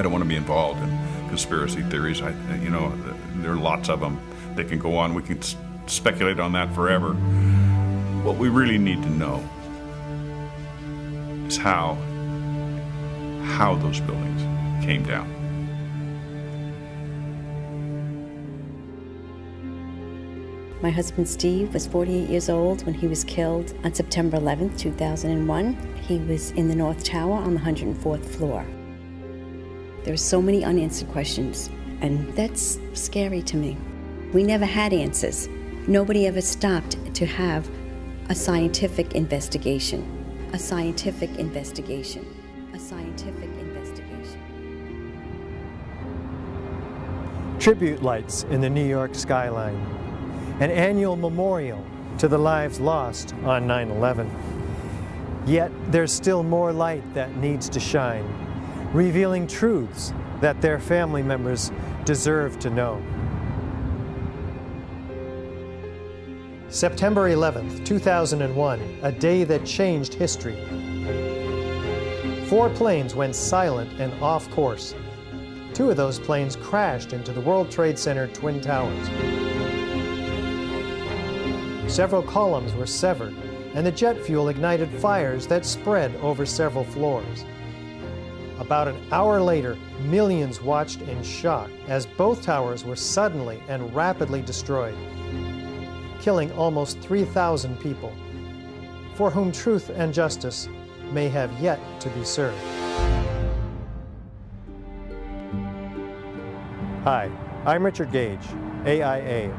I don't want to be involved in conspiracy theories. There are lots of them. They can go on. We can speculate on that forever. What we really need to know is how those buildings came down. My husband Steve was 48 years old when he was killed on September 11th, 2001. He was in the North Tower on the 104th floor. There are so many unanswered questions, and that's scary to me. We never had answers. Nobody ever stopped to have a scientific investigation. A scientific investigation. A scientific investigation. Tribute lights in the New York skyline. An annual memorial to the lives lost on 9/11. Yet there's still more light that needs to shine, revealing truths that their family members deserve to know. September 11th, 2001, a day that changed history. 4 planes went silent and off course. 2 of those planes crashed into the World Trade Center Twin Towers. Several columns were severed, and the jet fuel ignited fires that spread over several floors. About an hour later, millions watched in shock as both towers were suddenly and rapidly destroyed, killing almost 3,000 people, for whom truth and justice may have yet to be served. Hi, I'm Richard Gage, AIA,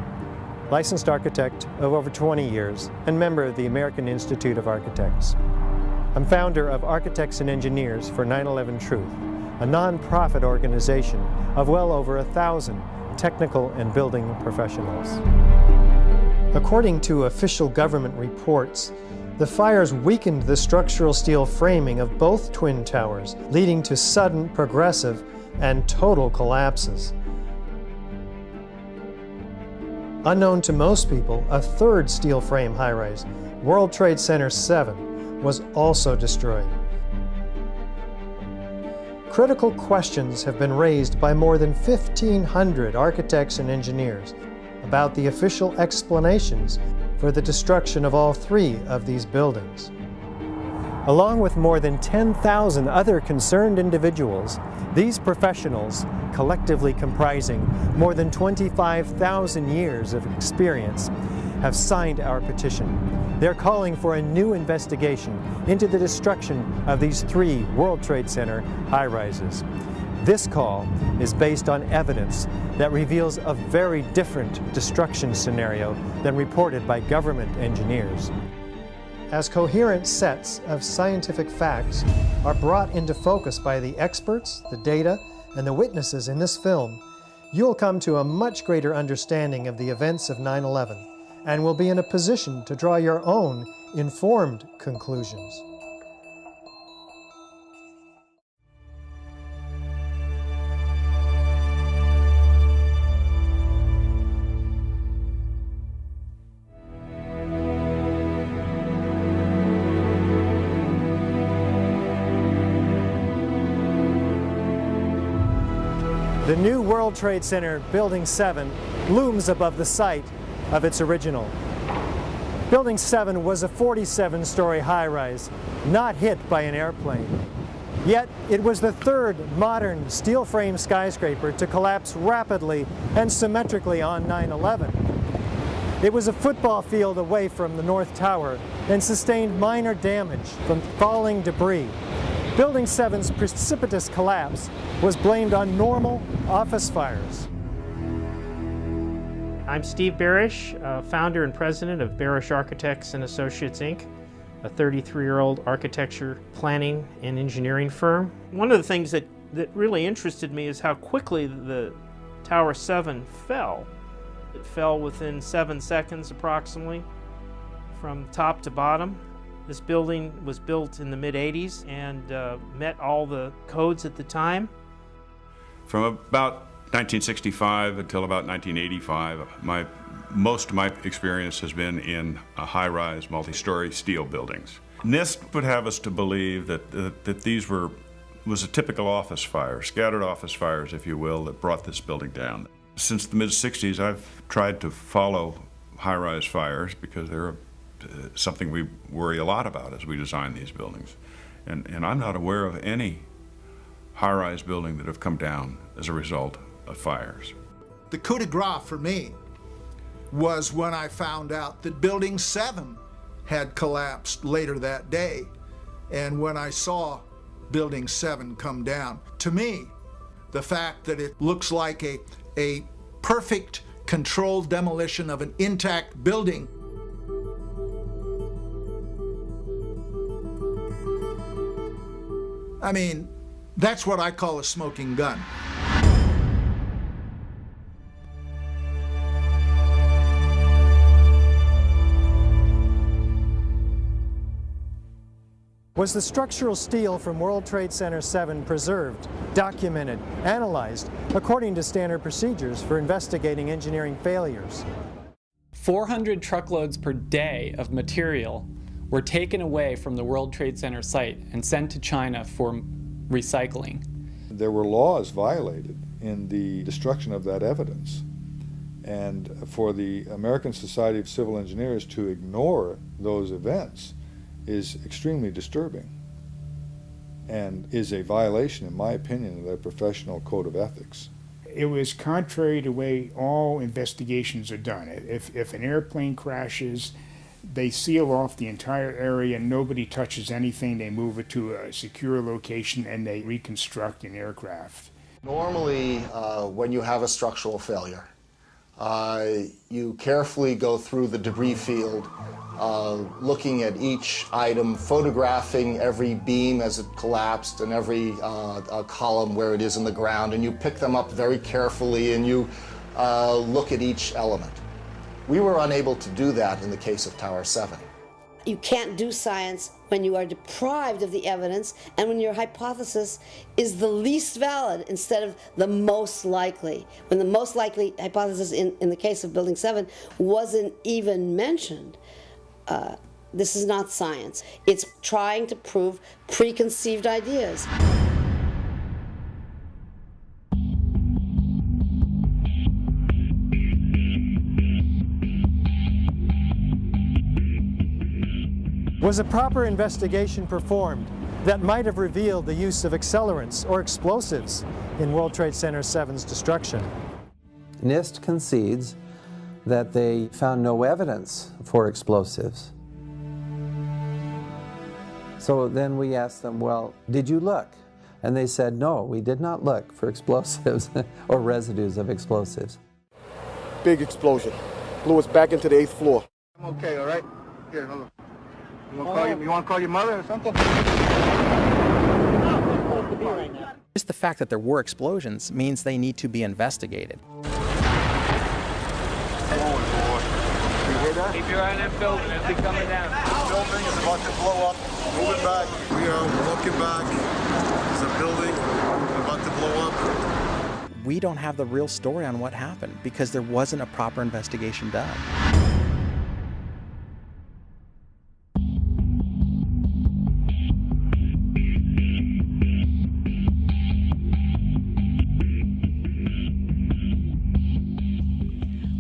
licensed architect of over 20 years and member of the American Institute of Architects. I'm founder of Architects and Engineers for 9/11 Truth, a nonprofit organization of well over 1,000 technical and building professionals. According to official government reports, the fires weakened the structural steel framing of both twin towers, leading to sudden, progressive, and total collapses. Unknown to most people, a third steel frame high-rise, World Trade Center 7, was also destroyed. Critical questions have been raised by more than 1,500 architects and engineers about the official explanations for the destruction of all 3 of these buildings. Along with more than 10,000 other concerned individuals, these professionals, collectively comprising more than 25,000 years of experience, have signed our petition. They're calling for a new investigation into the destruction of these 3 World Trade Center high-rises. This call is based on evidence that reveals a very different destruction scenario than reported by government engineers. As coherent sets of scientific facts are brought into focus by the experts, the data, and the witnesses in this film, you'll come to a much greater understanding of the events of 9/11 and will be in a position to draw your own informed conclusions. The new World Trade Center Building 7 looms above the site of its original. Building 7 was a 47-story high-rise, not hit by an airplane. Yet it was the 3rd modern steel frame skyscraper to collapse rapidly and symmetrically on 9/11. It was a football field away from the North Tower and sustained minor damage from falling debris. Building 7's precipitous collapse was blamed on normal office fires. I'm Steve Barish, founder and president of Barish Architects and Associates, Inc., a 33-year-old architecture planning and engineering firm. One of the things that really interested me is how quickly the Tower 7 fell. It fell within 7 seconds approximately from top to bottom. This building was built in the mid-'80s and met all the codes at the time. From about 1965 until about 1985, most of my experience has been in high-rise, multi-story steel buildings. NIST would have us to believe that these were was a typical office fire, scattered office fires, if you will, that brought this building down. Since the mid-60s, I've tried to follow high-rise fires because they're something we worry a lot about as we design these buildings. And I'm not aware of any high-rise building that have come down as a result of fires. The coup de grace for me was when I found out that Building 7 had collapsed later that day. And when I saw Building 7 come down, to me, the fact that it looks like a perfect controlled demolition of an intact building I mean, that's what I call a smoking gun. Was the structural steel from World Trade Center 7 preserved, documented, analyzed according to standard procedures for investigating engineering failures? 400 truckloads per day of material were taken away from the World Trade Center site and sent to China for recycling. There were laws violated in the destruction of that evidence. And for the American Society of Civil Engineers to ignore those events is extremely disturbing and is a violation, in my opinion, of their professional code of ethics. It was contrary to the way all investigations are done. If an airplane crashes, they seal off the entire area, nobody touches anything, they move it to a secure location, and they reconstruct an aircraft. Normally, when you have a structural failure, you carefully go through the debris field, looking at each item, photographing every beam as it collapsed and every column where it is in the ground, and you pick them up very carefully and you look at each element. We were unable to do that in the case of Tower 7. You can't do science when you are deprived of the evidence and when your hypothesis is the least valid instead of the most likely. When the most likely hypothesis in the case of Building 7 wasn't even mentioned. This is not science. It's trying to prove preconceived ideas. Was a proper investigation performed that might have revealed the use of accelerants or explosives in World Trade Center 7's destruction? NIST concedes that they found no evidence for explosives. So then we asked them, well, did you look? And they said, no, we did not look for explosives or residues of explosives. Big explosion. Blew us back into the 8th floor. I'm okay, all right? Here, hold on. You want to call your mother or something? Just the fact that there were explosions means they need to be investigated. Keep your eye on that building, it'll be coming down. The building is about to blow up. Moving back. We are walking back. There's a building about to blow up. We don't have the real story on what happened because there wasn't a proper investigation done.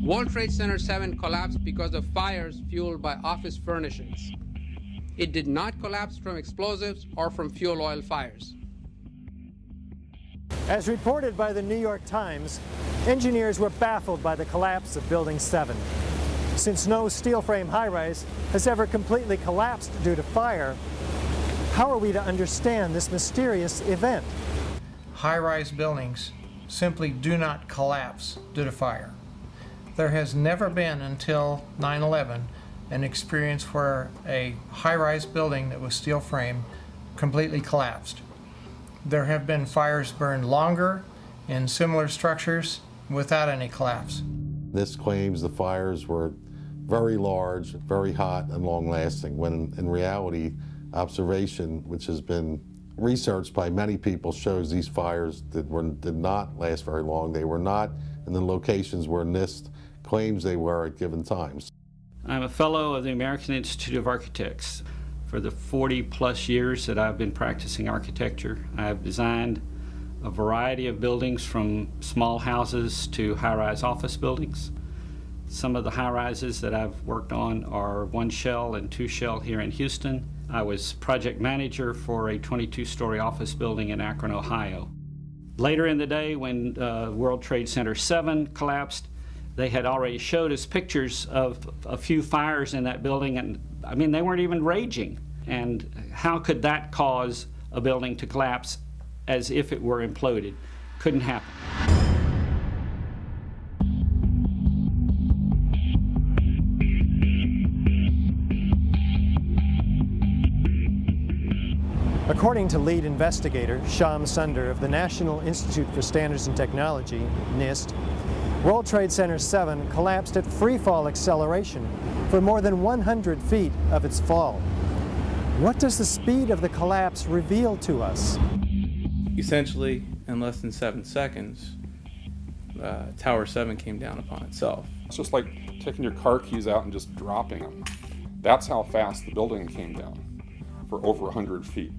World Trade Center 7 collapsed because of fires fueled by office furnishings. It did not collapse from explosives or from fuel oil fires. As reported by the New York Times, engineers were baffled by the collapse of Building 7. Since no steel frame high-rise has ever completely collapsed due to fire, how are we to understand this mysterious event? High-rise buildings simply do not collapse due to fire. There has never been until 9/11 an experience where a high-rise building that was steel frame completely collapsed. There have been fires burned longer in similar structures without any collapse. This claims the fires were very large, very hot, and long-lasting, when in reality, observation, which has been researched by many people, shows these fires did not last very long. They were not in the locations where NIST claims they were at given times. I'm a fellow of the American Institute of Architects. For the 40-plus years that I've been practicing architecture, I've designed a variety of buildings from small houses to high-rise office buildings. Some of the high-rises that I've worked on are 1 shell and 2 shell here in Houston. I was project manager for a 22-story office building in Akron, Ohio. Later in the day, when World Trade Center 7 collapsed, they had already showed us pictures of a few fires in that building, and I mean, they weren't even raging. And how could that cause a building to collapse as if it were imploded? Couldn't happen. According to lead investigator Shyam Sunder of the National Institute for Standards and Technology, NIST, World Trade Center 7 collapsed at freefall acceleration for more than 100 feet of its fall. What does the speed of the collapse reveal to us? Essentially, in less than 7 seconds, Tower 7 came down upon itself. It's just like taking your car keys out and just dropping them. That's how fast the building came down, for over 100 feet.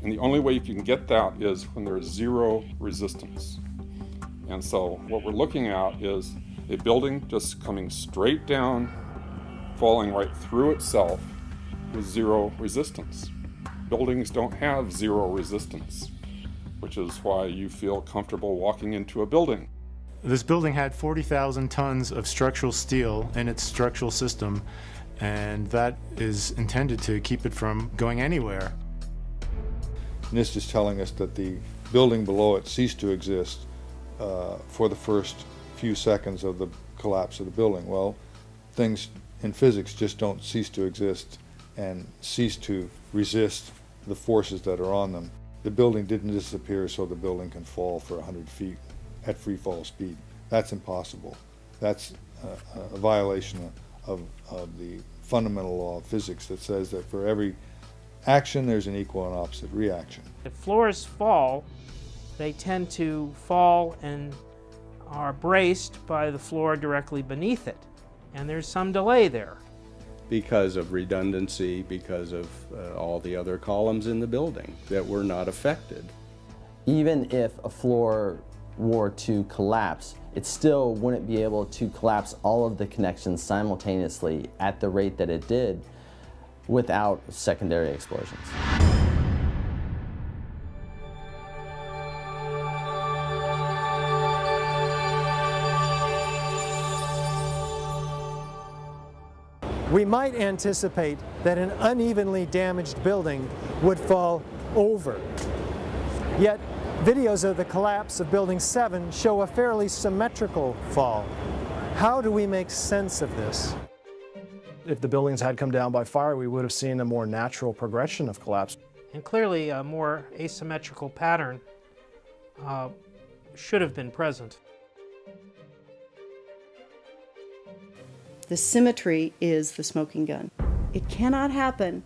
And the only way you can get that is when there's zero resistance. And so what we're looking at is a building just coming straight down, falling right through itself with zero resistance. Buildings don't have zero resistance, which is why you feel comfortable walking into a building. This building had 40,000 tons of structural steel in its structural system, and that is intended to keep it from going anywhere. NIST is telling us that the building below it ceased to exist for the first few seconds of the collapse of the building. Well, things in physics just don't cease to exist and cease to resist the forces that are on them. The building didn't disappear so the building can fall for 100 feet at free fall speed. That's impossible. That's a violation of the fundamental law of physics that says that for every action there's an equal and opposite reaction. If floors fall, they tend to fall and are braced by the floor directly beneath it. And there's some delay there. Because of redundancy, because of all the other columns in the building that were not affected. Even if a floor were to collapse, it still wouldn't be able to collapse all of the connections simultaneously at the rate that it did without secondary explosions. We might anticipate that an unevenly damaged building would fall over. Yet, videos of the collapse of Building 7 show a fairly symmetrical fall. How do we make sense of this? If the buildings had come down by fire, we would have seen a more natural progression of collapse. And clearly a more asymmetrical pattern should have been present. The symmetry is the smoking gun. It cannot happen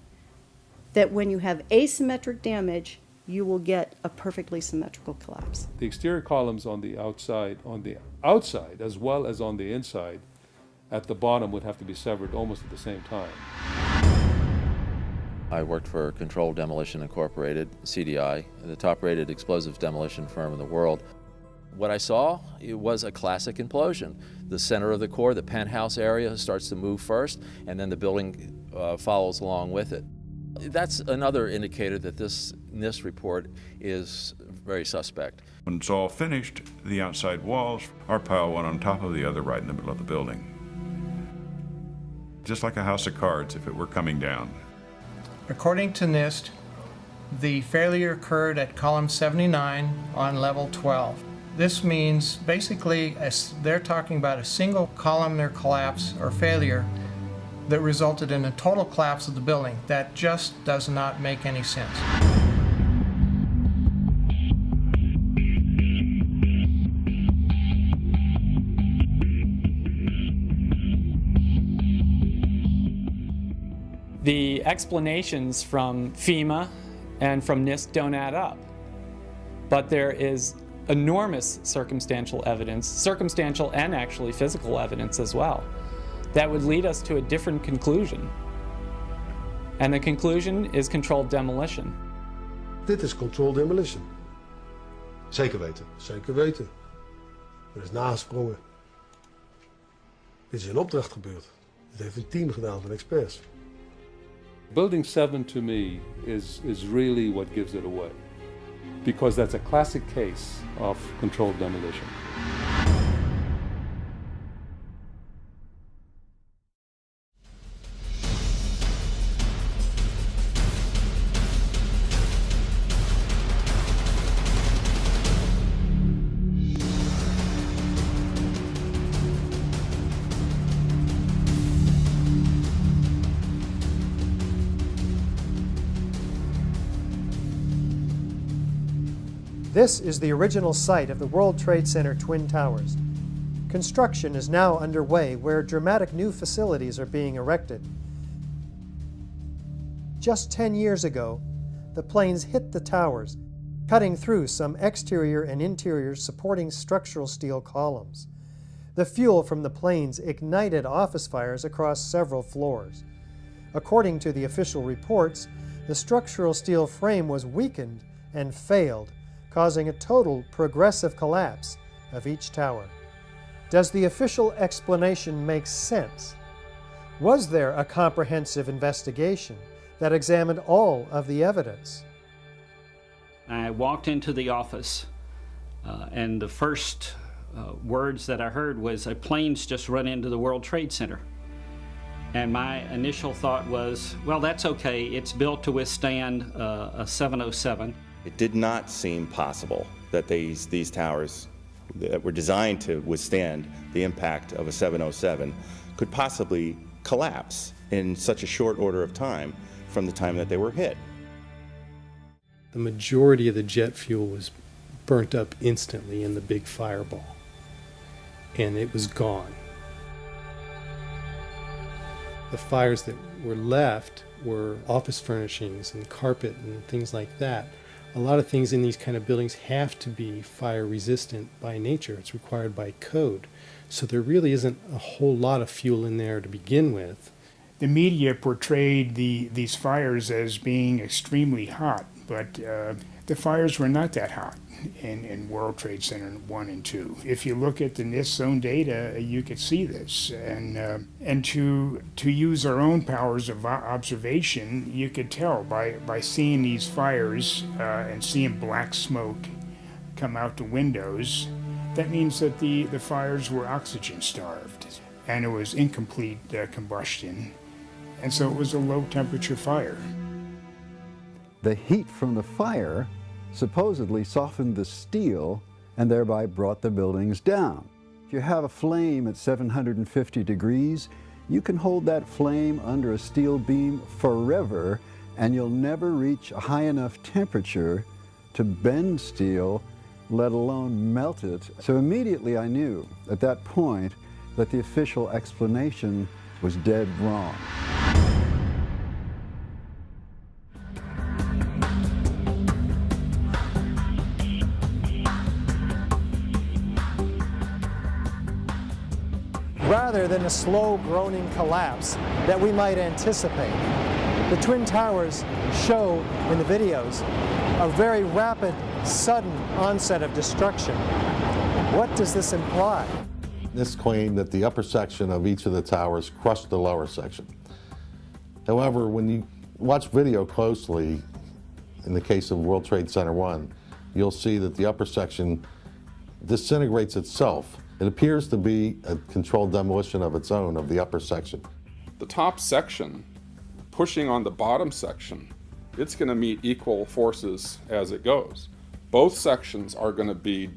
that when you have asymmetric damage, you will get a perfectly symmetrical collapse. The exterior columns on the outside as well as on the inside, at the bottom would have to be severed almost at the same time. I worked for Controlled Demolition Incorporated, CDI, the top-rated explosives demolition firm in the world. What I saw, it was a classic implosion. The center of the core, the penthouse area, starts to move first, and then the building follows along with it. That's another indicator that this NIST report is very suspect. When it's all finished, the outside walls are piled one on top of the other right in the middle of the building. Just like a house of cards if it were coming down. According to NIST, the failure occurred at column 79 on level 12. This means basically they're talking about a single columnar collapse or failure that resulted in a total collapse of the building. That just does not make any sense. The explanations from FEMA and from NIST don't add up. But there is enormous circumstantial evidence, circumstantial and actually physical evidence as well, that would lead us to a different conclusion. And the conclusion is controlled demolition. Dit is controlled demolition. Zeker weten. Zeker weten. Er is nagesprongen. Dit is in opdracht gebeurd. Dit heeft een team gedaan van experts. Building 7 to me is really what gives it away, because that's a classic case of controlled demolition. This is the original site of the World Trade Center Twin Towers. Construction is now underway where dramatic new facilities are being erected. Just 10 years ago, the planes hit the towers, cutting through some exterior and interior supporting structural steel columns. The fuel from the planes ignited office fires across several floors. According to the official reports, the structural steel frame was weakened and failed, causing a total progressive collapse of each tower. Does the official explanation make sense? Was there a comprehensive investigation that examined all of the evidence? I walked into the office and the first words that I heard was, "A plane's just run into the World Trade Center." And my initial thought was, well, that's okay. It's built to withstand a 707. It did not seem possible that these towers that were designed to withstand the impact of a 707 could possibly collapse in such a short order of time from the time that they were hit. The majority of the jet fuel was burnt up instantly in the big fireball, and it was gone. The fires that were left were office furnishings and carpet and things like that. A lot of things in these kind of buildings have to be fire resistant by nature. It's required by code. So there really isn't a whole lot of fuel in there to begin with. The media portrayed these fires as being extremely hot, but the fires were not that hot in World Trade Center 1 and 2. If you look at the NIST zone data, you could see this. And to use our own powers of observation, you could tell by seeing these fires and seeing black smoke come out the windows. That means that the fires were oxygen starved, and it was incomplete combustion. And so it was a low temperature fire. The heat from the fire supposedly softened the steel and thereby brought the buildings down. If you have a flame at 750 degrees, you can hold that flame under a steel beam forever, and you'll never reach a high enough temperature to bend steel, let alone melt it. So immediately I knew at that point that the official explanation was dead wrong. Rather than a slow groaning collapse that we might anticipate, the Twin Towers show in the videos a very rapid, sudden onset of destruction. What does this imply? This claimed that the upper section of each of the towers crushed the lower section. However, when you watch video closely, in the case of World Trade Center 1, you'll see that the upper section disintegrates itself. It appears to be a controlled demolition of its own of the upper section. The top section, pushing on the bottom section, it's going to meet equal forces as it goes. Both sections are going to be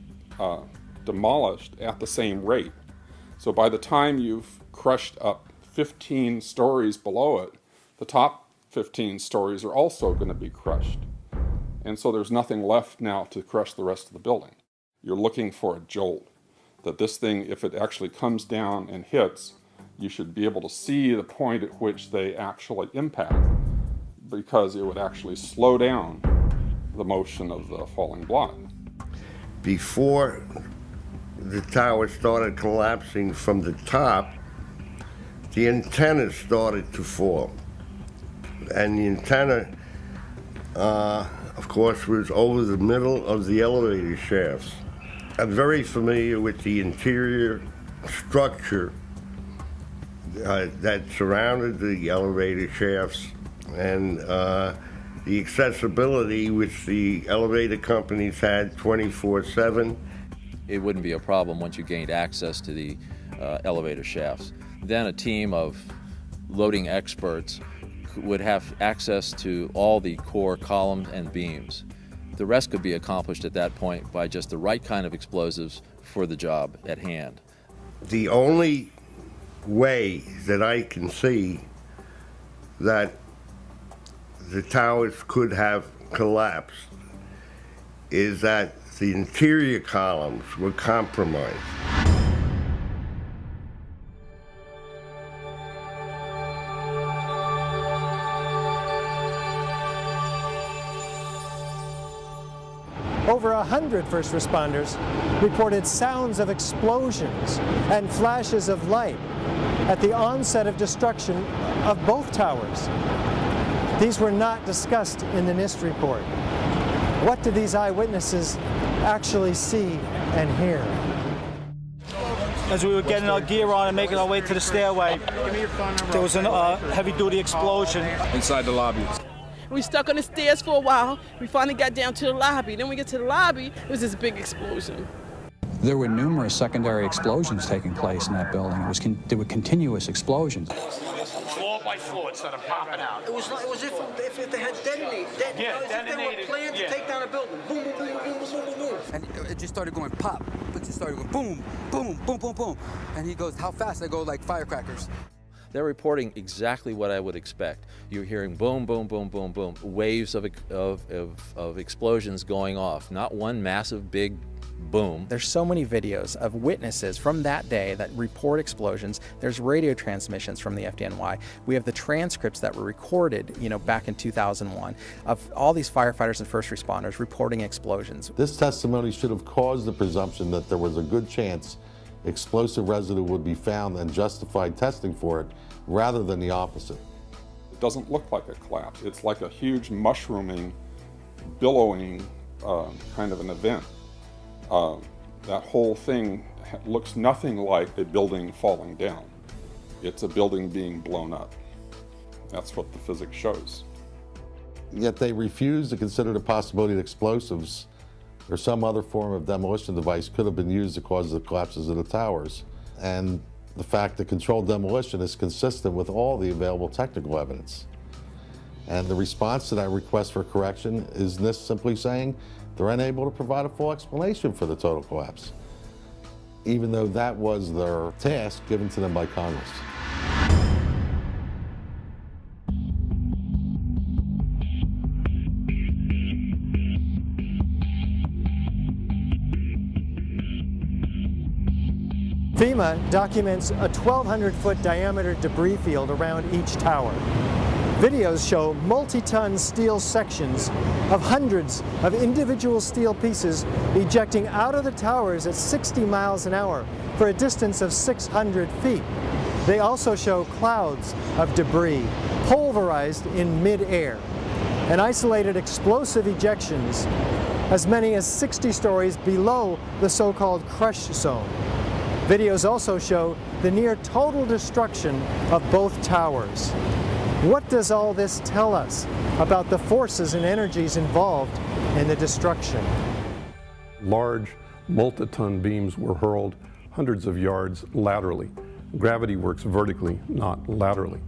demolished at the same rate. So by the time you've crushed up 15 stories below it, the top 15 stories are also going to be crushed. And so there's nothing left now to crush the rest of the building. You're looking for a jolt. That this thing, if it actually comes down and hits, you should be able to see the point at which they actually impact, because it would actually slow down the motion of the falling block. Before the tower started collapsing from the top, the antennas started to fall. and the antenna, of course, was over the middle of the elevator shafts. I'm very familiar with the interior structure that surrounded the elevator shafts and the accessibility which the elevator companies had 24/7. It wouldn't be a problem once you gained access to the elevator shafts. Then a team of loading experts would have access to all the core columns and beams. The rest could be accomplished at that point by just the right kind of explosives for the job at hand. The only way that I can see that the towers could have collapsed is that the interior columns were compromised. Over 100 first responders reported sounds of explosions and flashes of light at the onset of destruction of both towers. These were not discussed in the NIST report. What did these eyewitnesses actually see and hear? As we were getting our gear on and making our way to the stairway, there was a heavy-duty explosion inside the lobby. We stuck on the stairs for a while. We finally got down to the lobby. Then we get to the lobby, it was this big explosion. There were numerous secondary explosions taking place in that building. There were continuous explosions. Floor by floor, instead of popping out. It was if they had detonated. If they were planned to take down a building. Boom, boom, boom, boom, boom, boom, boom. And it just started going pop. It just started going boom, boom, boom, boom, boom. And he goes, how fast? I go like firecrackers. They're reporting exactly what I would expect. You're hearing boom, boom, boom, boom, boom, waves of explosions going off, not one massive big boom. There's so many videos of witnesses from that day that report explosions. There's radio transmissions from the FDNY. We have the transcripts that were recorded, back in 2001 of all these firefighters and first responders reporting explosions. This testimony should have caused the presumption that there was a good chance explosive residue would be found and justified testing for it, rather than the opposite. It doesn't look like a collapse. It's like a huge mushrooming, billowing kind of an event. That whole thing looks nothing like a building falling down. It's a building being blown up. That's what the physics shows. Yet they refuse to consider the possibility that explosives or some other form of demolition device could have been used to cause the collapses of the towers. And the fact that controlled demolition is consistent with all the available technical evidence. And the response to that request for correction is NIST simply saying they're unable to provide a full explanation for the total collapse, even though that was their task given to them by Congress. FEMA documents a 1,200-foot diameter debris field around each tower. Videos show multi-ton steel sections of hundreds of individual steel pieces ejecting out of the towers at 60 miles an hour for a distance of 600 feet. They also show clouds of debris pulverized in mid-air and isolated explosive ejections as many as 60 stories below the so-called crush zone. Videos also show the near total destruction of both towers. What does all this tell us about the forces and energies involved in the destruction? Large, multi-ton beams were hurled hundreds of yards laterally. Gravity works vertically, not laterally.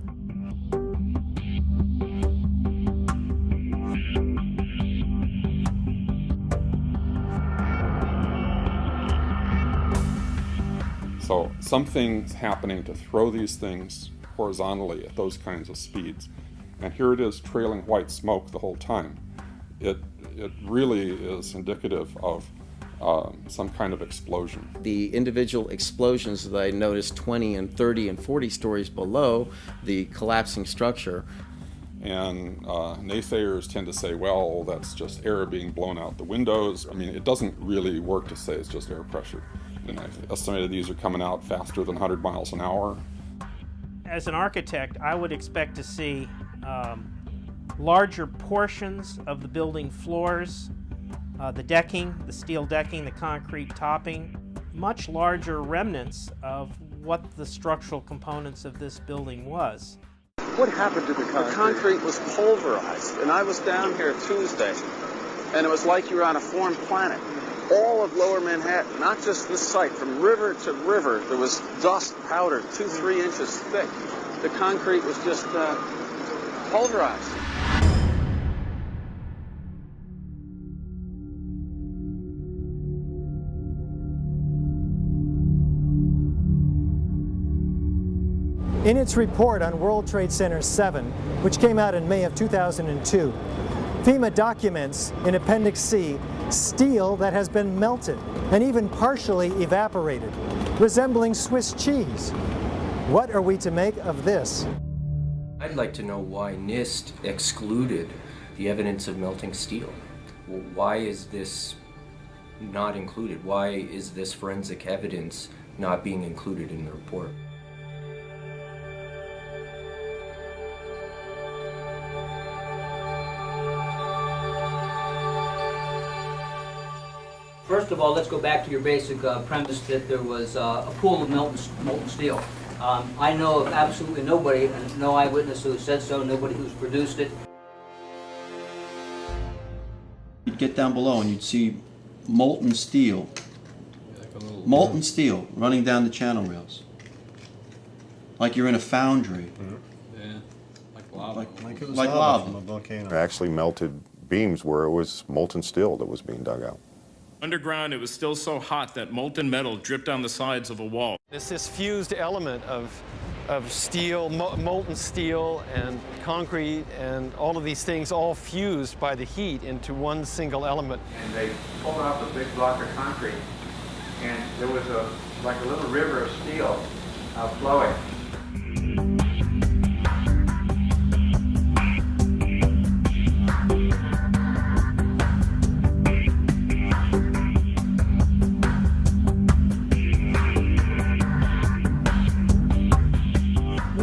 So something's happening to throw these things horizontally at those kinds of speeds. And here it is trailing white smoke the whole time. It really is indicative of some kind of explosion. The individual explosions that I noticed 20 and 30 and 40 stories below the collapsing structure. And naysayers tend to say, well, that's just air being blown out the windows. I mean, it doesn't really work to say it's just air pressure. And I've estimated these are coming out faster than 100 miles an hour. As an architect, I would expect to see larger portions of the building floors, the decking, the steel decking, the concrete topping, much larger remnants of what the structural components of this building was. What happened to the concrete? The concrete was pulverized, and I was down here Tuesday, and it was like you were on a foreign planet. All of Lower Manhattan, not just this site, from river to river, there was dust, powder, 2-3 inches thick. The concrete was just pulverized. In its report on World Trade Center 7, which came out in May of 2002, FEMA documents in Appendix C steel that has been melted and even partially evaporated, resembling Swiss cheese. What are we to make of this? I'd like to know why NIST excluded the evidence of melting steel. Why is this not included? Why is this forensic evidence not being included in the report? First of all, let's go back to your basic premise that there was a pool of molten steel. I know of absolutely nobody, and no eyewitness who said so, nobody who's produced it. You'd get down below and you'd see molten steel running down the channel rails. Like you're in a foundry. Yeah, like lava. Like it was lava from a volcano. Actually melted beams where it was molten steel that was being dug out. Underground, it was still so hot that molten metal dripped down the sides of a wall. It's this fused element of steel, molten steel and concrete and all of these things all fused by the heat into one single element. And they pulled off a big block of concrete, and there was like a little river of steel flowing.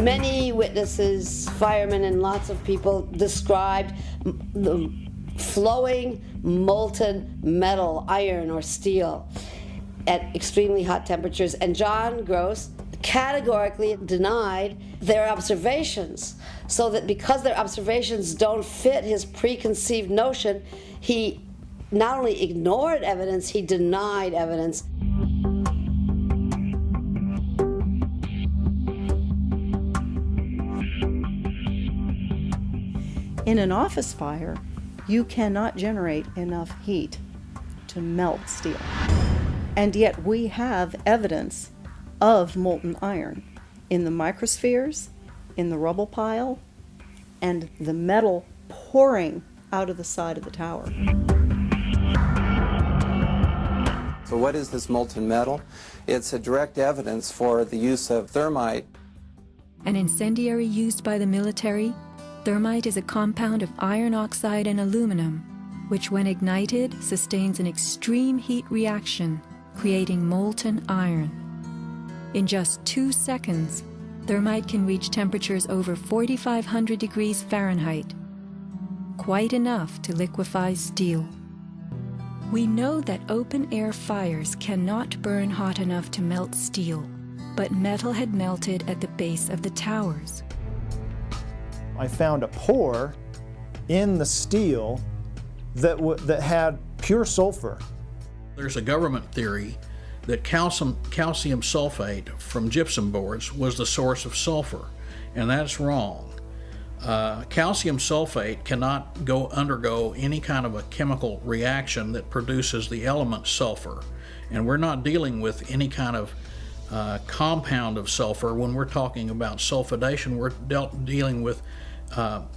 Many witnesses, firemen, and lots of people described the flowing molten metal, iron or steel, at extremely hot temperatures. And John Gross categorically denied their observations, so that because their observations don't fit his preconceived notion, he not only ignored evidence, he denied evidence. In an office fire, you cannot generate enough heat to melt steel. And yet we have evidence of molten iron in the microspheres, in the rubble pile, and the metal pouring out of the side of the tower. So what is this molten metal? It's a direct evidence for the use of thermite. An incendiary used by the military, thermite is a compound of iron oxide and aluminum, which when ignited sustains an extreme heat reaction, creating molten iron. In just 2 seconds, thermite can reach temperatures over 4,500 degrees Fahrenheit, quite enough to liquefy steel. We know that open-air fires cannot burn hot enough to melt steel, but metal had melted at the base of the towers. I found a pore in the steel that had pure sulfur. There's a government theory that calcium sulfate from gypsum boards was the source of sulfur, and that's wrong. Calcium sulfate cannot undergo any kind of a chemical reaction that produces the element sulfur, and we're not dealing with any kind of compound of sulfur. When we're talking about sulfidation, we're dealing with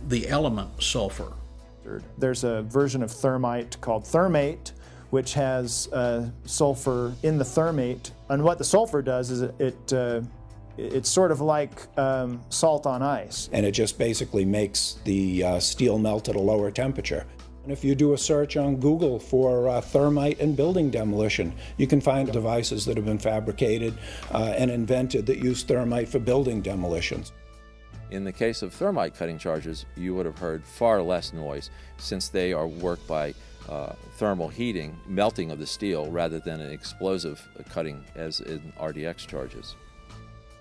the element sulfur. There's a version of thermite called thermate, which has sulfur in the thermate, and what the sulfur does is it's sort of like salt on ice. And it just basically makes the steel melt at a lower temperature. And if you do a search on Google for thermite and building demolition, you can find devices that have been fabricated and invented that use thermite for building demolitions. In the case of thermite cutting charges, you would have heard far less noise, since they are worked by thermal heating, melting of the steel, rather than an explosive cutting as in RDX charges.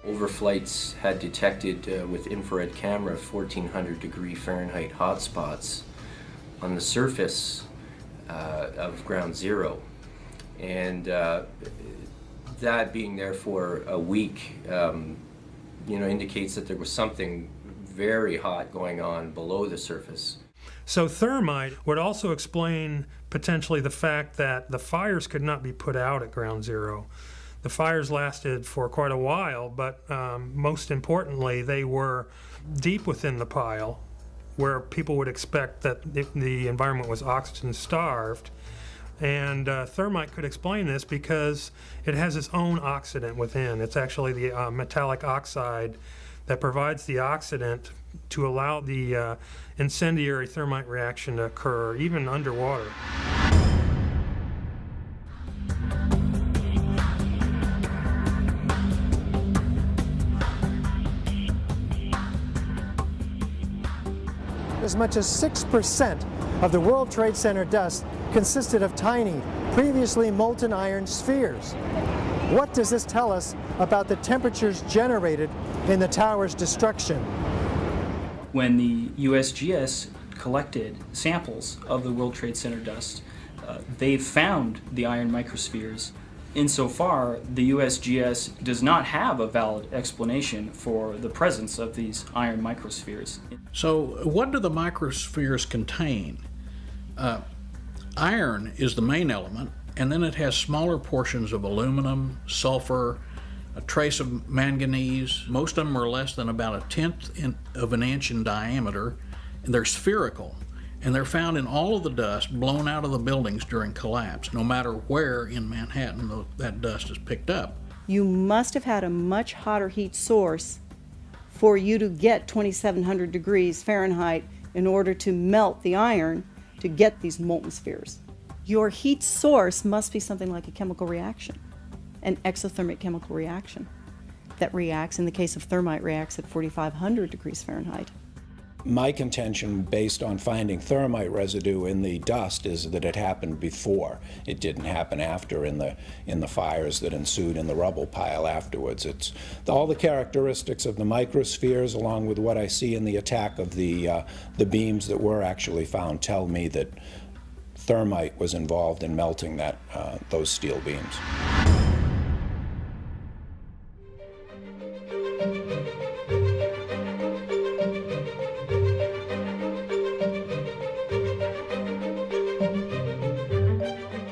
Overflights had detected with infrared camera 1400 degree Fahrenheit hotspots on the surface of ground zero. And that being there for a week, indicates that there was something very hot going on below the surface. So thermite would also explain potentially the fact that the fires could not be put out at ground zero. The fires lasted for quite a while, but most importantly, they were deep within the pile, where people would expect that the environment was oxygen starved. And thermite could explain this because it has its own oxidant within. It's actually the metallic oxide that provides the oxidant to allow the incendiary thermite reaction to occur, even underwater. As much as 6% of the World Trade Center dust consisted of tiny, previously molten iron spheres. What does this tell us about the temperatures generated in the tower's destruction? When the USGS collected samples of the World Trade Center dust, they found the iron microspheres. Insofar, the USGS does not have a valid explanation for the presence of these iron microspheres. So what do the microspheres contain? Iron is the main element, and then it has smaller portions of aluminum, sulfur, a trace of manganese. Most of them are less than about 1/10 of an inch in diameter, and they're spherical. And they're found in all of the dust blown out of the buildings during collapse, no matter where in Manhattan that dust is picked up. You must have had a much hotter heat source for you to get 2,700 degrees Fahrenheit in order to melt the iron to get these molten spheres. Your heat source must be something like a chemical reaction, an exothermic chemical reaction that reacts, in the case of thermite, reacts at 4,500 degrees Fahrenheit. My contention, based on finding thermite residue in the dust, is that it happened before. It didn't happen after in the fires that ensued in the rubble pile afterwards. It's all the characteristics of the microspheres, along with what I see in the attack of the beams that were actually found, tell me that thermite was involved in melting those steel beams.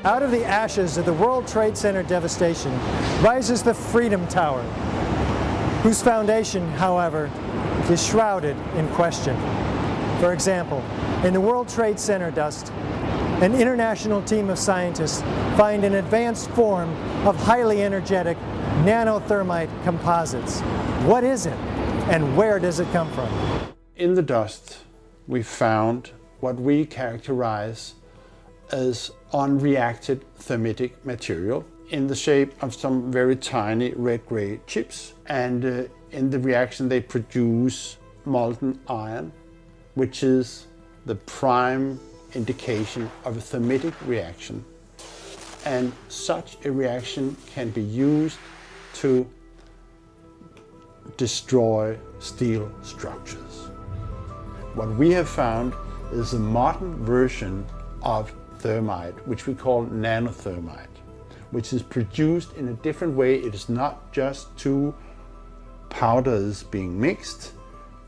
Out of the ashes of the World Trade Center devastation rises the Freedom Tower, whose foundation, however, is shrouded in question. For example, in the World Trade Center dust, an international team of scientists find an advanced form of highly energetic nanothermite composites. What is it, and where does it come from? In the dust, we found what we characterize as unreacted thermitic material in the shape of some very tiny red-gray chips. And in the reaction, they produce molten iron, which is the prime indication of a thermitic reaction. And such a reaction can be used to destroy steel structures. What we have found is a modern version of thermite, which we call nanothermite, which is produced in a different way. It is not just two powders being mixed.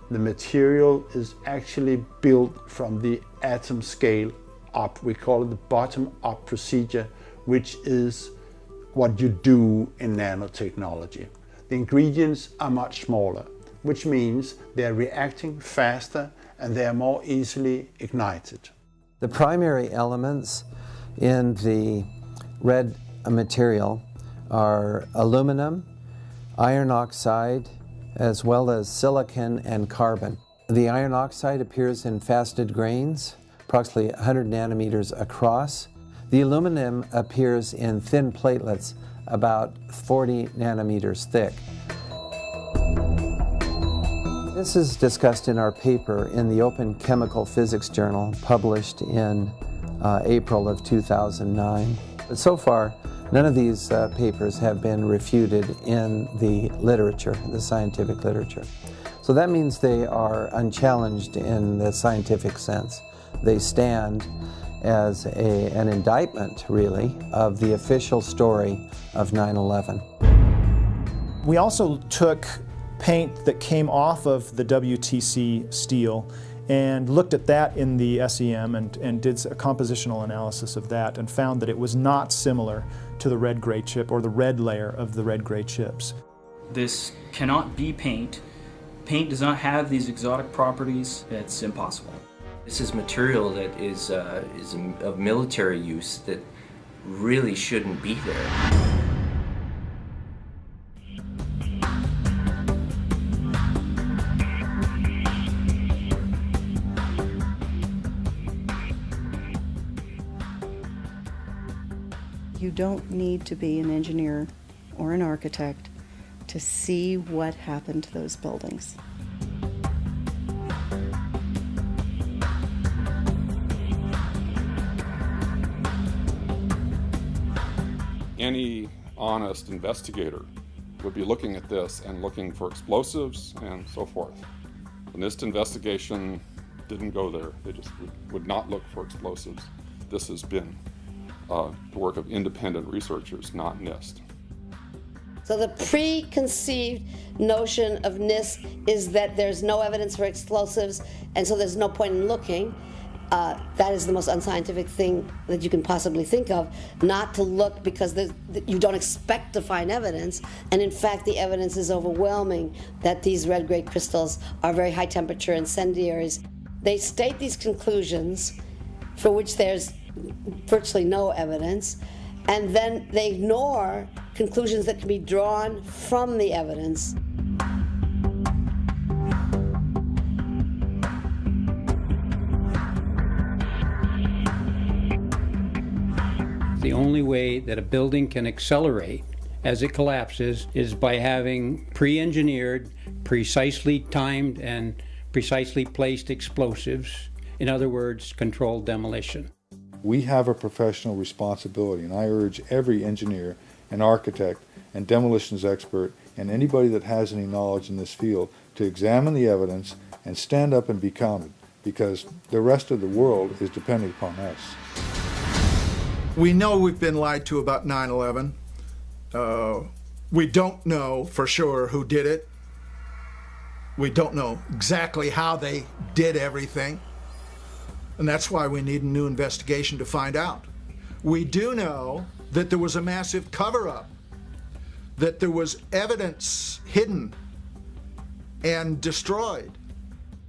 The material is actually built from the atom scale up. We call it the bottom-up procedure, which is what you do in nanotechnology. The ingredients are much smaller, which means they're reacting faster and they're more easily ignited. The primary elements in the red material are aluminum, iron oxide, as well as silicon and carbon. The iron oxide appears in faceted grains, approximately 100 nanometers across. The aluminum appears in thin platelets, about 40 nanometers thick. This is discussed in our paper in the Open Chemical Physics Journal, published in April of 2009. But so far, none of these papers have been refuted in the literature, the scientific literature. So that means they are unchallenged in the scientific sense. They stand as an indictment, really, of the official story of 9/11. We also took paint that came off of the WTC steel and looked at that in the SEM and did a compositional analysis of that and found that it was not similar to the red-gray chip or the red layer of the red-gray chips. This cannot be paint. Paint does not have these exotic properties. It's impossible. This is material that is of military use that really shouldn't be there. You don't need to be an engineer or an architect to see what happened to those buildings. Any honest investigator would be looking at this and looking for explosives and so forth. The NIST investigation didn't go there. They just would not look for explosives. This has been the work of independent researchers, not NIST. So the preconceived notion of NIST is that there's no evidence for explosives, and so there's no point in looking. That is the most unscientific thing that you can possibly think of, not to look because you don't expect to find evidence, and in fact the evidence is overwhelming that these red-gray crystals are very high-temperature incendiaries. They state these conclusions for which there's virtually no evidence, and then they ignore conclusions that can be drawn from the evidence. The only way that a building can accelerate as it collapses is by having pre-engineered, precisely timed, and precisely placed explosives. In other words, controlled demolition. We have a professional responsibility, and I urge every engineer and architect and demolitions expert and anybody that has any knowledge in this field to examine the evidence and stand up and be counted, because the rest of the world is depending upon us. We know we've been lied to about 9/11. We don't know for sure who did it. We don't know exactly how they did everything. And that's why we need a new investigation to find out. We do know that there was a massive cover-up, that there was evidence hidden and destroyed.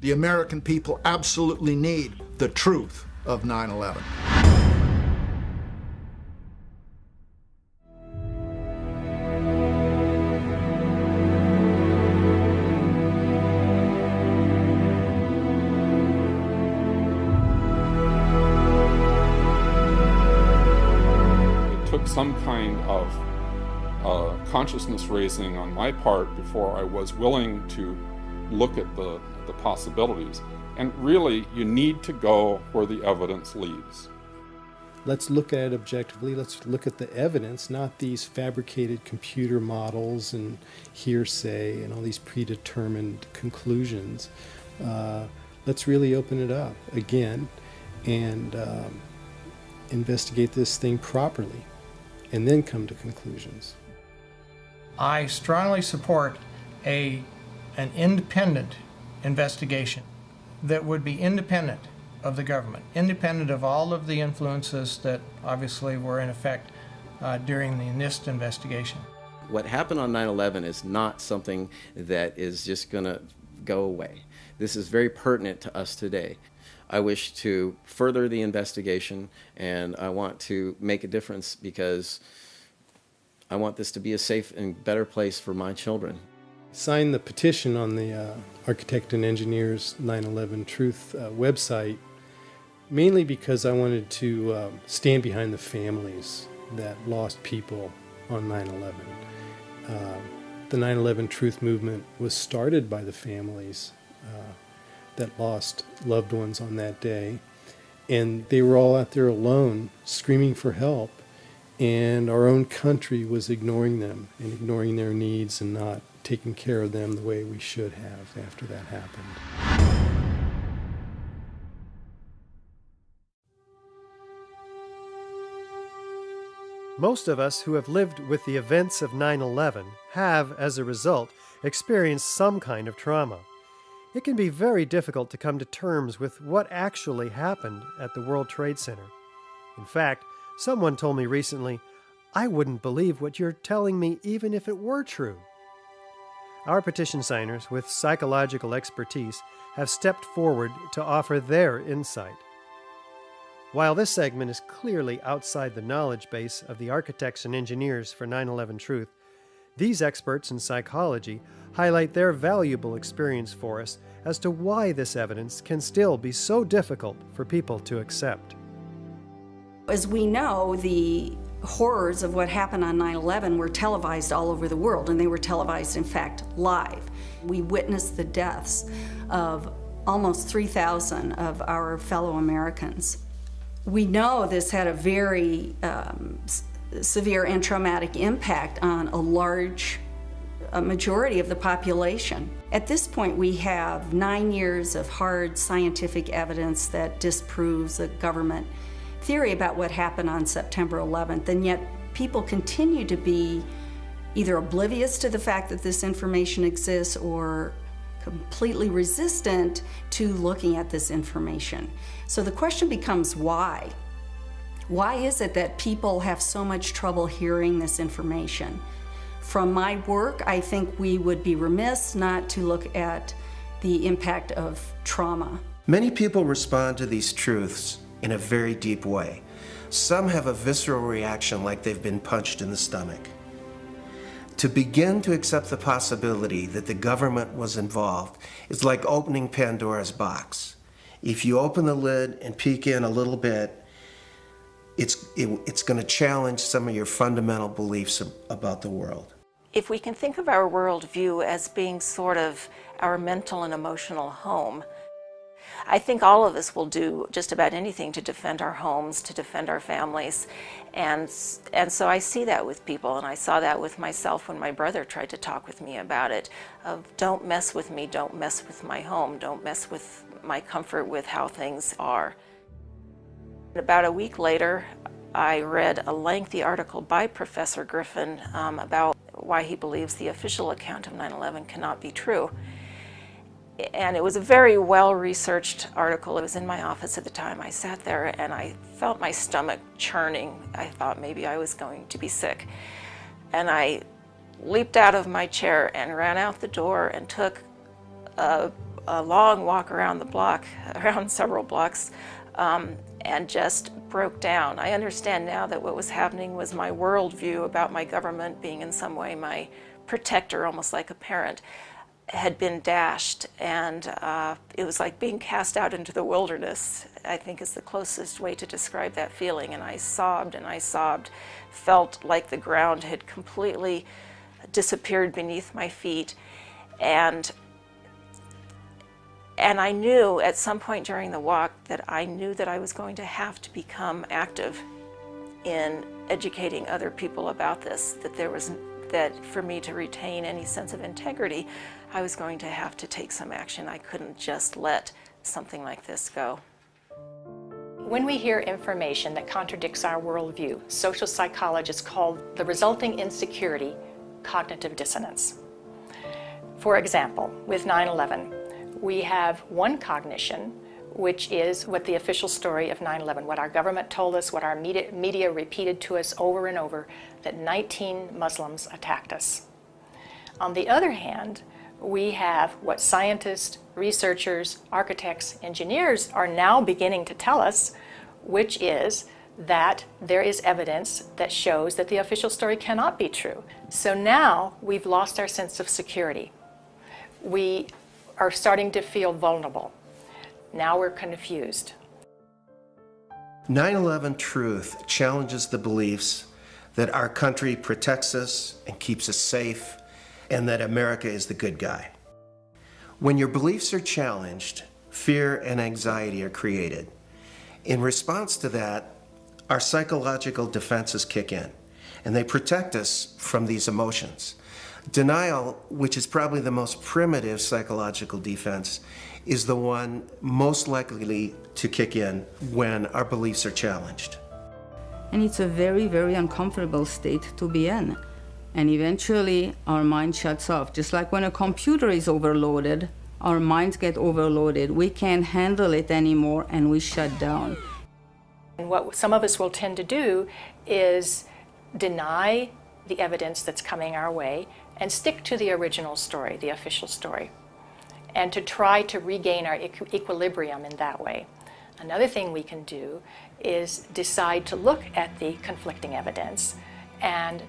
The American people absolutely need the truth of 9/11. Some kind of consciousness raising on my part before I was willing to look at the possibilities. And really, you need to go where the evidence leads. Let's look at it objectively. Let's look at the evidence, not these fabricated computer models and hearsay and all these predetermined conclusions. Let's really open it up again and investigate this thing properly, and then come to conclusions. I strongly support an independent investigation that would be independent of the government, independent of all of the influences that obviously were in effect during the NIST investigation. What happened on 9/11 is not something that is just going to go away. This is very pertinent to us today. I wish to further the investigation, and I want to make a difference because I want this to be a safe and better place for my children. Signed the petition on the Architect and Engineers 9/11 Truth website, mainly because I wanted to stand behind the families that lost people on 9/11. The 9/11 Truth movement was started by the families that lost loved ones on that day. And they were all out there alone, screaming for help. And our own country was ignoring them and ignoring their needs and not taking care of them the way we should have after that happened. Most of us who have lived with the events of 9/11 have, as a result, experienced some kind of trauma. It can be very difficult to come to terms with what actually happened at the World Trade Center. In fact, someone told me recently, "I wouldn't believe what you're telling me even if it were true." Our petition signers with psychological expertise have stepped forward to offer their insight. While this segment is clearly outside the knowledge base of the architects and engineers for 9/11 Truth, these experts in psychology highlight their valuable experience for us as to why this evidence can still be so difficult for people to accept. As we know, the horrors of what happened on 9/11 were televised all over the world, and they were televised, in fact, live. We witnessed the deaths of almost 3,000 of our fellow Americans. We know this had a very severe and traumatic impact on a large majority of the population. At this point, we have 9 years of hard scientific evidence that disproves a government theory about what happened on September 11th, and yet people continue to be either oblivious to the fact that this information exists or completely resistant to looking at this information. So the question becomes why? Why is it that people have so much trouble hearing this information? From my work, I think we would be remiss not to look at the impact of trauma. Many people respond to these truths in a very deep way. Some have a visceral reaction like they've been punched in the stomach. To begin to accept the possibility that the government was involved is like opening Pandora's box. If you open the lid and peek in a little bit, it's going to challenge some of your fundamental beliefs about the world. If we can think of our worldview as being sort of our mental and emotional home, I think all of us will do just about anything to defend our homes, to defend our families. And so I see that with people, and I saw that with myself when my brother tried to talk with me about it, of don't mess with me, don't mess with my home, don't mess with my comfort with how things are. About a week later, I read a lengthy article by Professor Griffin about why he believes the official account of 9/11 cannot be true. And it was a very well-researched article. It was in my office at the time. I sat there and I felt my stomach churning. I thought maybe I was going to be sick. And I leaped out of my chair and ran out the door and took a long walk around the block, around several blocks, and just broke down. I understand now that what was happening was my worldview about my government being in some way my protector, almost like a parent, had been dashed, and it was like being cast out into the wilderness, I think is the closest way to describe that feeling. And I sobbed, felt like the ground had completely disappeared beneath my feet. And I knew at some point during the walk that I knew that I was going to have to become active in educating other people about this, that for me to retain any sense of integrity, I was going to have to take some action. I couldn't just let something like this go. When we hear information that contradicts our worldview, social psychologists call the resulting insecurity cognitive dissonance. For example, with 9/11, we have one cognition, which is what the official story of 9/11, what our government told us, what our media repeated to us over and over, that 19 Muslims attacked us. On the other hand, we have what scientists, researchers, architects, engineers are now beginning to tell us, which is that there is evidence that shows that the official story cannot be true. So now we've lost our sense of security. We are starting to feel vulnerable. Now we're confused. 9/11 Truth challenges the beliefs that our country protects us and keeps us safe, and that America is the good guy. When your beliefs are challenged, fear and anxiety are created. In response to that, our psychological defenses kick in, and they protect us from these emotions. Denial, which is probably the most primitive psychological defense, is the one most likely to kick in when our beliefs are challenged. And it's a very, very uncomfortable state to be in. And eventually our mind shuts off. Just like when a computer is overloaded, our minds get overloaded. We can't handle it anymore and we shut down. And what some of us will tend to do is deny the evidence that's coming our way and stick to the original story, the official story, and to try to regain our equilibrium in that way. Another thing we can do is decide to look at the conflicting evidence and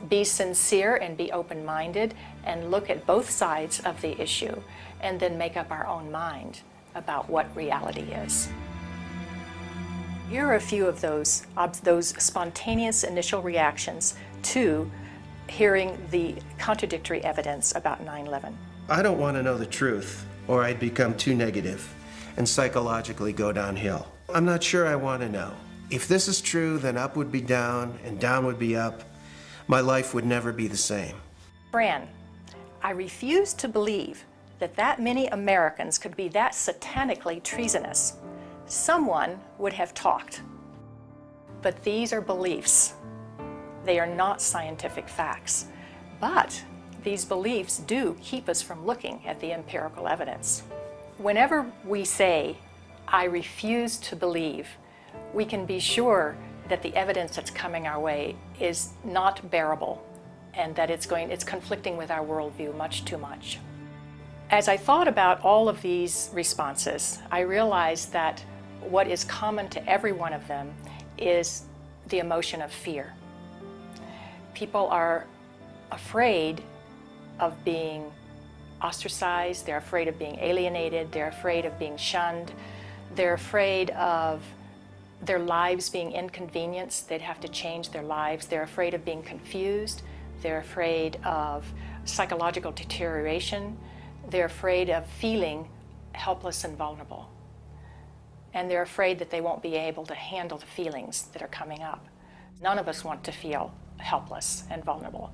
be sincere and be open-minded and look at both sides of the issue and then make up our own mind about what reality is. Here are a few of those spontaneous initial reactions to hearing the contradictory evidence about 9/11. I don't want to know the truth, or I'd become too negative and psychologically go downhill. I'm not sure I want to know. If this is true, then up would be down and down would be up. My life would never be the same. Fran, I refuse to believe that many Americans could be that satanically treasonous. Someone would have talked. But these are beliefs. They are not scientific facts. But these beliefs do keep us from looking at the empirical evidence. Whenever we say, I refuse to believe, we can be sure that the evidence that's coming our way is not bearable and that it's conflicting with our worldview much too much. As I thought about all of these responses, I realized that what is common to every one of them is the emotion of fear. People are afraid of being ostracized, they're afraid of being alienated, they're afraid of being shunned, they're afraid of their lives being inconvenienced, they'd have to change their lives, they're afraid of being confused, they're afraid of psychological deterioration, they're afraid of feeling helpless and vulnerable. And they're afraid that they won't be able to handle the feelings that are coming up. None of us want to feel helpless and vulnerable.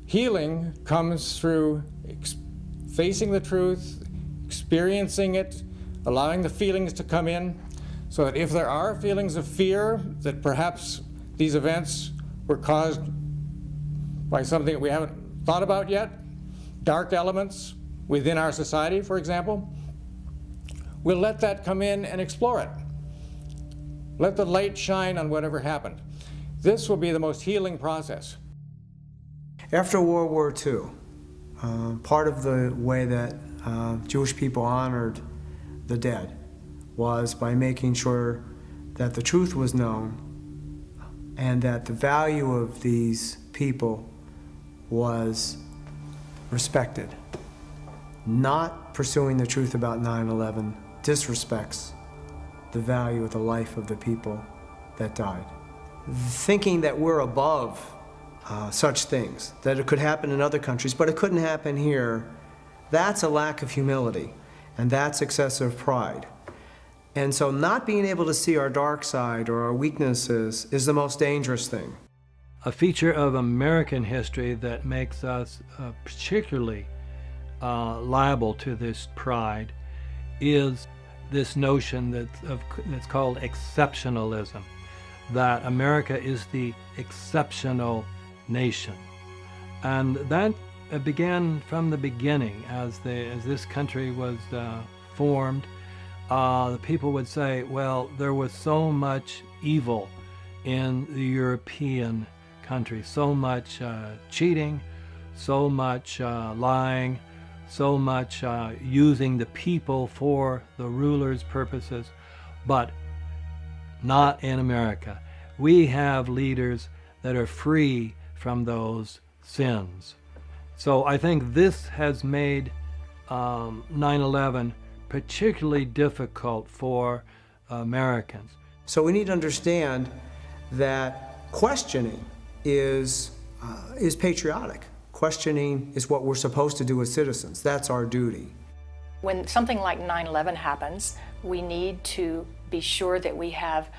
Healing comes through facing the truth, experiencing it, allowing the feelings to come in, so that if there are feelings of fear that perhaps these events were caused by something that we haven't thought about yet, dark elements within our society, for example, we'll let that come in and explore it. Let the light shine on whatever happened. This will be the most healing process. After World War II, part of the way that Jewish people honored the dead was by making sure that the truth was known and that the value of these people was respected. Not pursuing the truth about 9/11 disrespects the value of the life of the people that died. Thinking that we're above such things, that it could happen in other countries, but it couldn't happen here, that's a lack of humility, and that's excessive pride. And so not being able to see our dark side or our weaknesses is the most dangerous thing. A feature of American history that makes us particularly liable to this pride is this notion that's called exceptionalism, that America is the exceptional nation. And that began from the beginning. As this country was formed, the people would say, well, there was so much evil in the European countries, so much cheating, so much lying, so much using the people for the ruler's purposes, but not in America. We have leaders that are free from those sins. So I think this has made 9/11 particularly difficult for Americans. So we need to understand that questioning is patriotic. Questioning is what we're supposed to do as citizens. That's our duty. When something like 9/11 happens, we need to be sure that we have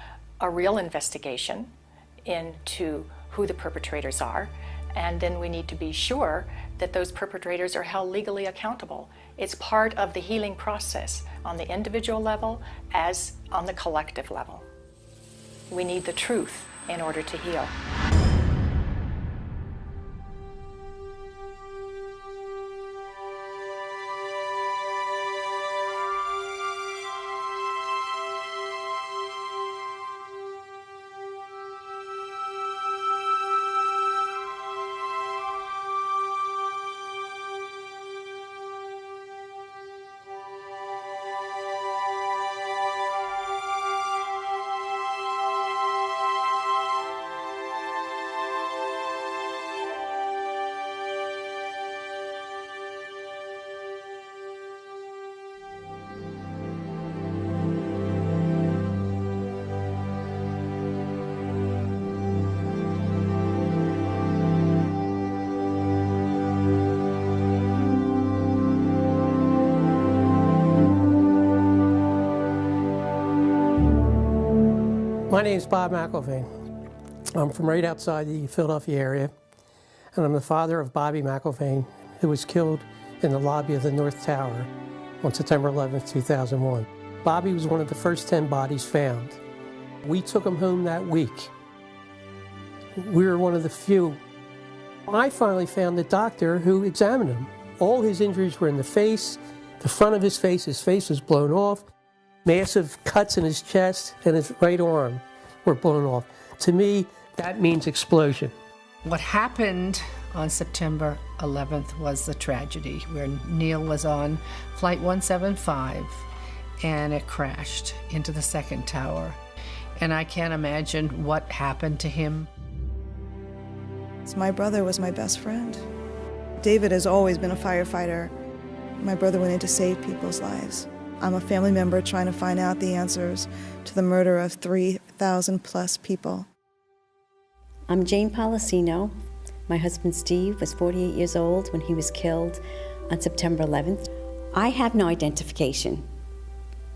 a real investigation into who the perpetrators are, and then we need to be sure that those perpetrators are held legally accountable. It's part of the healing process on the individual level as on the collective level. We need the truth in order to heal. My name is Bob McIlvaine. I'm from right outside the Philadelphia area, and I'm the father of Bobby McIlvaine, who was killed in the lobby of the North Tower on September 11, 2001. Bobby was one of the first 10 bodies found. We took him home that week. We were one of the few. I finally found the doctor who examined him. All his injuries were in the face, the front of his face was blown off, massive cuts in his chest and his right arm were blown off. To me, that means explosion. What happened on September 11th was the tragedy where Neil was on Flight 175 and it crashed into the second tower. And I can't imagine what happened to him. My brother was my best friend. David has always been a firefighter. My brother went in to save people's lives. I'm a family member trying to find out the answers to the murder of 3,000 plus people. I'm Jane Policino. My husband Steve was 48 years old when he was killed on September 11th. I have no identification.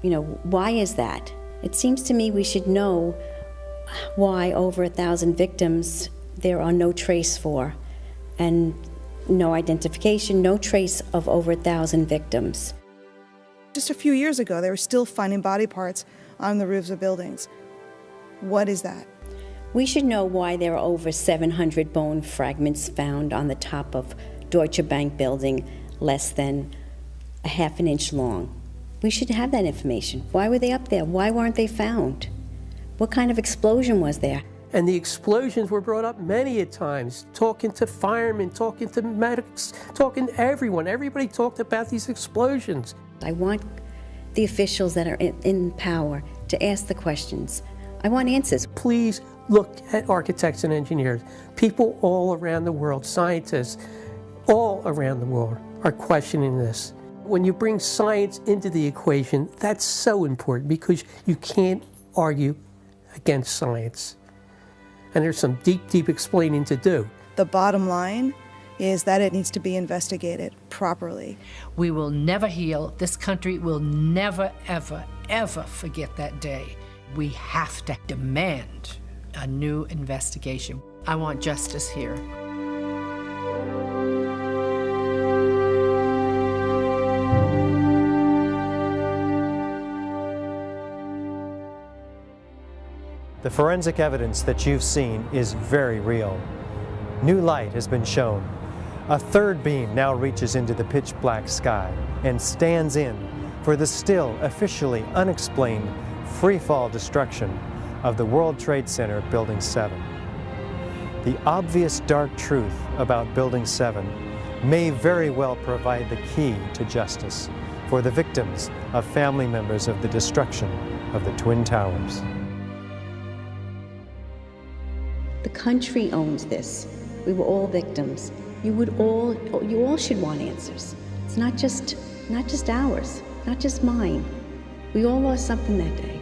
Why is that? It seems to me we should know why over 1,000 victims there are no trace for, and no identification, no trace of over 1,000 victims. Just a few years ago, they were still finding body parts on the roofs of buildings. What is that? We should know why there are over 700 bone fragments found on the top of Deutsche Bank building less than a half an inch long. We should have that information. Why were they up there? Why weren't they found? What kind of explosion was there? And the explosions were brought up many a times, talking to firemen, talking to medics, talking to everyone. Everybody talked about these explosions. I want the officials that are in power to ask the questions. I want answers. Please look at architects and engineers. People all around the world, scientists, all around the world are questioning this. When you bring science into the equation, that's so important because you can't argue against science. And there's some deep, deep explaining to do. The bottom line is that it needs to be investigated properly. We will never heal. This country will never, ever, ever forget that day. We have to demand a new investigation. I want justice here. The forensic evidence that you've seen is very real. New light has been shown. A third beam now reaches into the pitch black sky and stands in for the still officially unexplained free-fall destruction of the World Trade Center Building 7. The obvious dark truth about Building 7 may very well provide the key to justice for the victims of family members of the destruction of the Twin Towers. The country owns this. We were all victims. You all should want answers. It's not just ours, not just mine. We all lost something that day.